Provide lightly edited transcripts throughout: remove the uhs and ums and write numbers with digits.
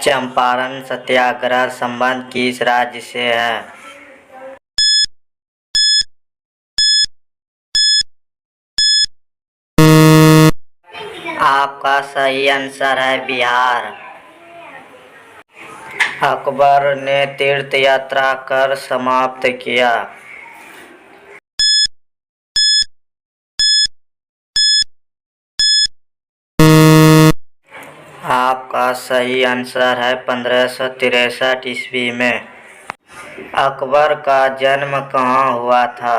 चंपारण सत्याग्रह संबंध किस राज्य से है? आपका सही आंसर है बिहार। अकबर ने तीर्थ यात्रा कर समाप्त किया। आपका सही आंसर है 1563 ईस्वी में। अकबर का जन्म कहाँ हुआ था?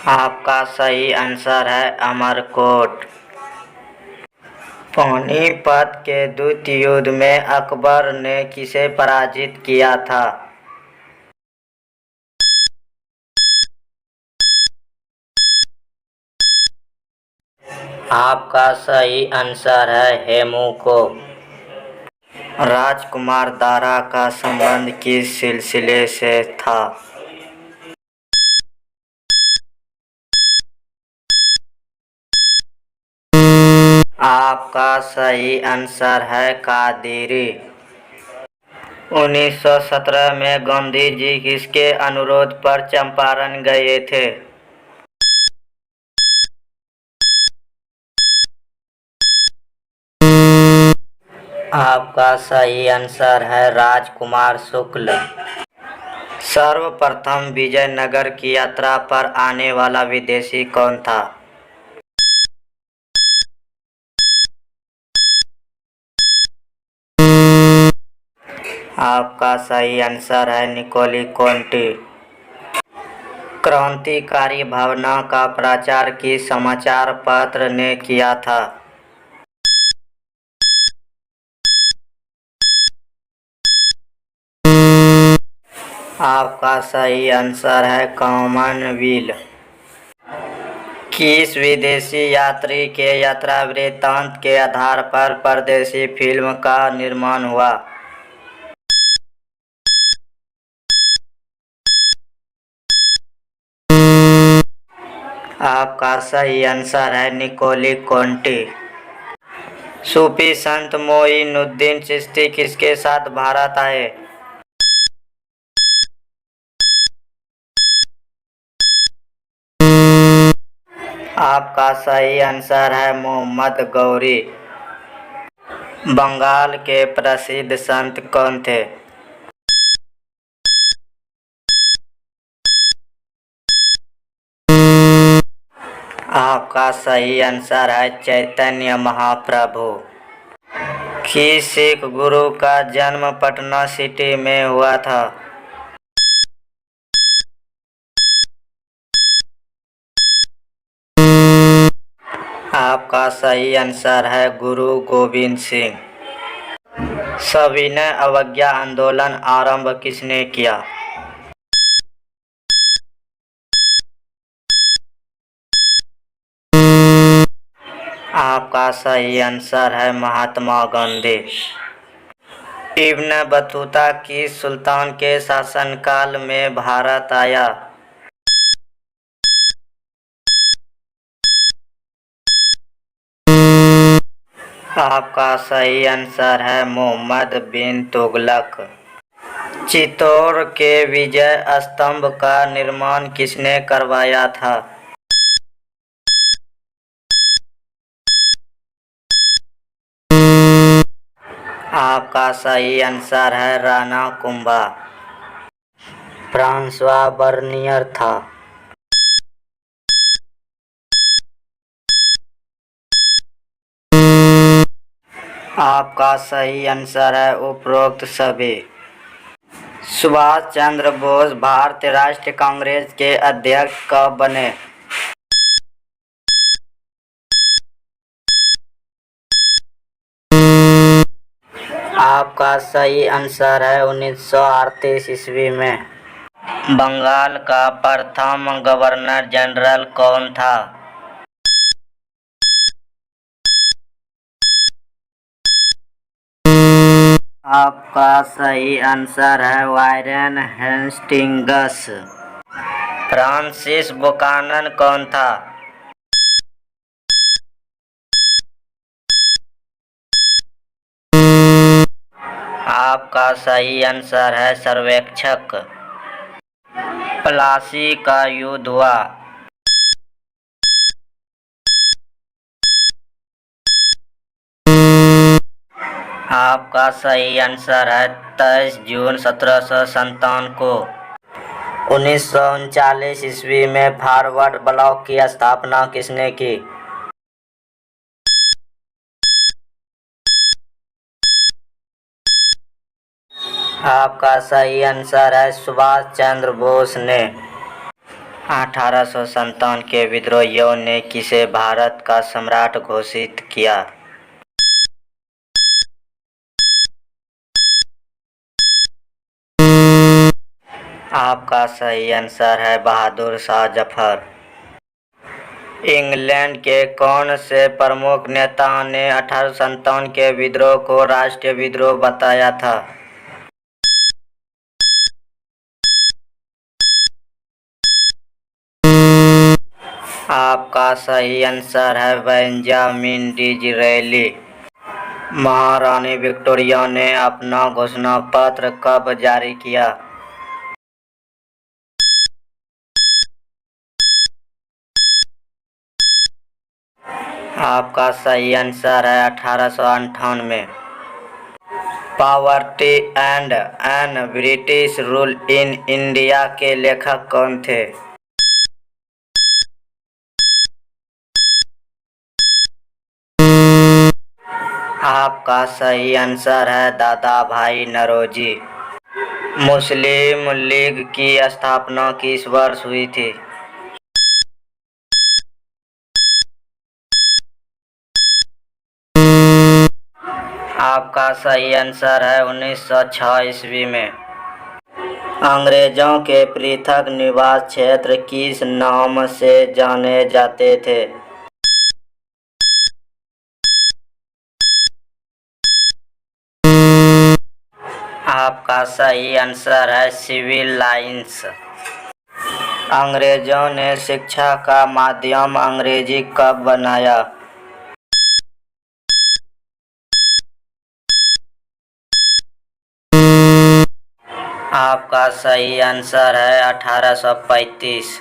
आपका सही आंसर है अमरकोट। पानीपत के द्वितीय युद्ध में अकबर ने किसे पराजित किया था? आपका सही आंसर है हेमू को। राजकुमार दारा का संबंध किस सिलसिले से था? आपका सही आंसर है कादेरी। 1917 में गांधी जी किसके अनुरोध पर चंपारण गए थे? आपका सही आंसर है राजकुमार शुक्ल। सर्वप्रथम विजयनगर की यात्रा पर आने वाला विदेशी कौन था? आपका सही आंसर है निकोली कोंटी। क्रांतिकारी भावना का प्रचार किस समाचार पत्र ने किया था? आपका सही आंसर है कॉमनवेल्थ। किस विदेशी यात्री के यात्रा वृत्तांत के आधार पर परदेसी फिल्म का निर्माण हुआ? आपका सही आंसर है निकोली कोंटी। सूफी संत मोइनुद्दीन चिश्ती किसके साथ भारत आए? आपका सही आंसर है मोहम्मद गौरी। बंगाल के प्रसिद्ध संत कौन थे? आपका सही आंसर है चैतन्य महाप्रभु। किस सिख गुरु का जन्म पटना सिटी में हुआ था? आपका सही आंसर है गुरु गोविंद सिंह। सविनय अवज्ञा आंदोलन आरंभ किसने किया? आपका सही आंसर है महात्मा गांधी। इब्न बतूता किस सुल्तान के शासनकाल में भारत आया? आपका सही आंसर है मोहम्मद बिन तुगलक। चित्तौड़ के विजय स्तंभ का निर्माण किसने करवाया था? आपका सही आंसर है राणा कुंभा। फ्रांसवा बर्नियर था। आपका सही आंसर है उपरोक्त सभी। सुभाष चंद्र बोस भारतीय राष्ट्रीय कांग्रेस के अध्यक्ष कब बने? आपका सही आंसर है 1938 ईस्वी में। बंगाल का प्रथम गवर्नर जनरल कौन था? आपका सही आंसर है वारेन हेस्टिंग्स। फ्रांसिस बुकानन कौन था? आपका सही आंसर है सर्वेक्षक। प्लासी का युद्ध हुआ। आपका सही आंसर है 23 जून 1757 को। 1939 ईस्वी में फॉरवर्ड ब्लॉक की स्थापना किसने की? आपका सही आंसर है सुभाष चंद्र बोस ने। 1857 के विद्रोहियों ने किसे भारत का सम्राट घोषित किया? आपका सही आंसर है बहादुर शाह जफर। इंग्लैंड के कौन से प्रमुख नेता ने 1857 के विद्रोह को राष्ट्रीय विद्रोह बताया था? आपका सही आंसर है बेंजामिन डिज़रायली। महारानी विक्टोरिया ने अपना घोषणा पत्र कब जारी किया? आपका सही आंसर है 1898। Poverty and un British rule in India के लेखक कौन थे? आपका सही आंसर है दादा भाई नौरोजी। मुस्लिम लीग की स्थापना किस वर्ष हुई थी? आपका सही आंसर है 1906 ईस्वी में। अंग्रेजों के पृथक निवास क्षेत्र किस नाम से जाने जाते थे? आपका सही आंसर है सिविल लाइन्स। अंग्रेजों ने शिक्षा का माध्यम अंग्रेजी कब बनाया? आपका सही आंसर है 1835।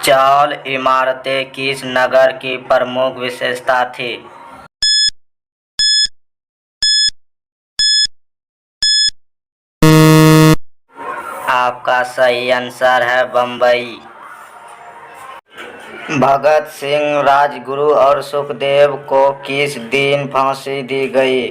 चौल इमारतें किस नगर की प्रमुख विशेषता थी? आपका सही आंसर है बम्बई। भगत सिंह, राजगुरु और सुखदेव को किस दिन फांसी दी गई?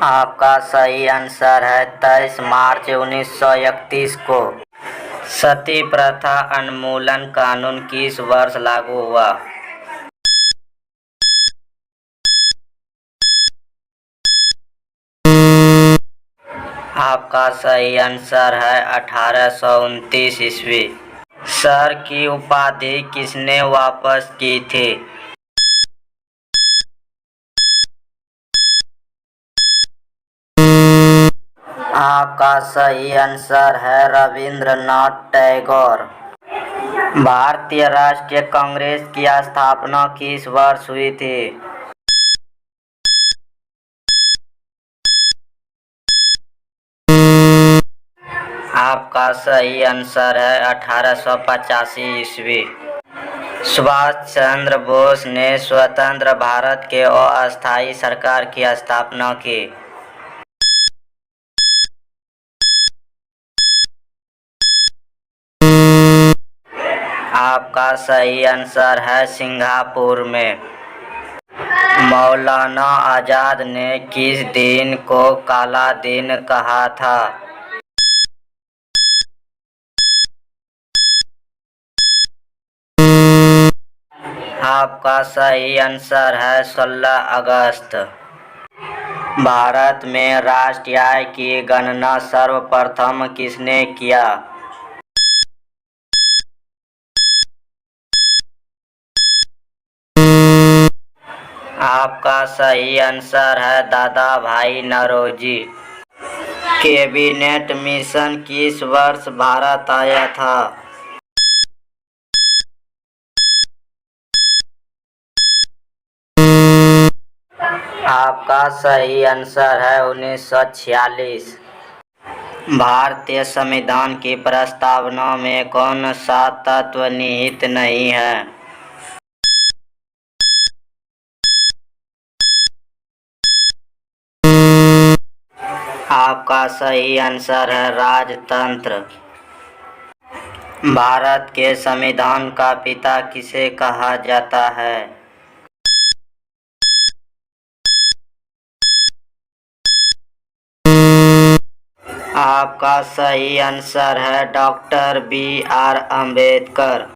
आपका सही आंसर है 23 मार्च 1931 को। सती प्रथा उन्मूलन कानून किस वर्ष लागू हुआ? आपका सही आंसर है 1829 ईस्वी। सर की उपाधि किसने वापस की थी? आपका सही आंसर है रविंद्रनाथ टैगोर। भारतीय राष्ट्रीय कांग्रेस की स्थापना किस वर्ष हुई थी? आपका सही आंसर है 1885 ईस्वी। सुभाष चंद्र बोस ने स्वतंत्र भारत के अस्थायी सरकार की स्थापना की। आपका सही आंसर है सिंगापुर में। मौलाना आजाद ने किस दिन को काला दिन कहा था? आपका सही आंसर है 16 अगस्त। भारत में राष्ट्रीय आय की गणना सर्वप्रथम किसने किया? आपका सही आंसर है दादा भाई नौरोजी। कैबिनेट मिशन किस वर्ष भारत आया था? आपका सही आंसर है 1946। भारतीय संविधान की प्रस्तावना में कौन सा तत्व निहित नहीं है? आपका सही आंसर है राजतंत्र। भारत के संविधान का पिता किसे कहा जाता है? आपका सही आंसर है डॉक्टर B.R. अम्बेडकर।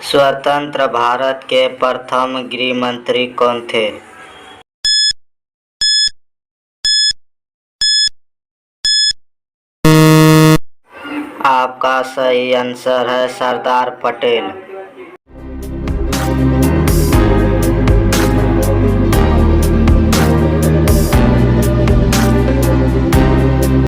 स्वतंत्र भारत के प्रथम गृह मंत्री कौन थे? आपका सही आंसर है सरदार पटेल।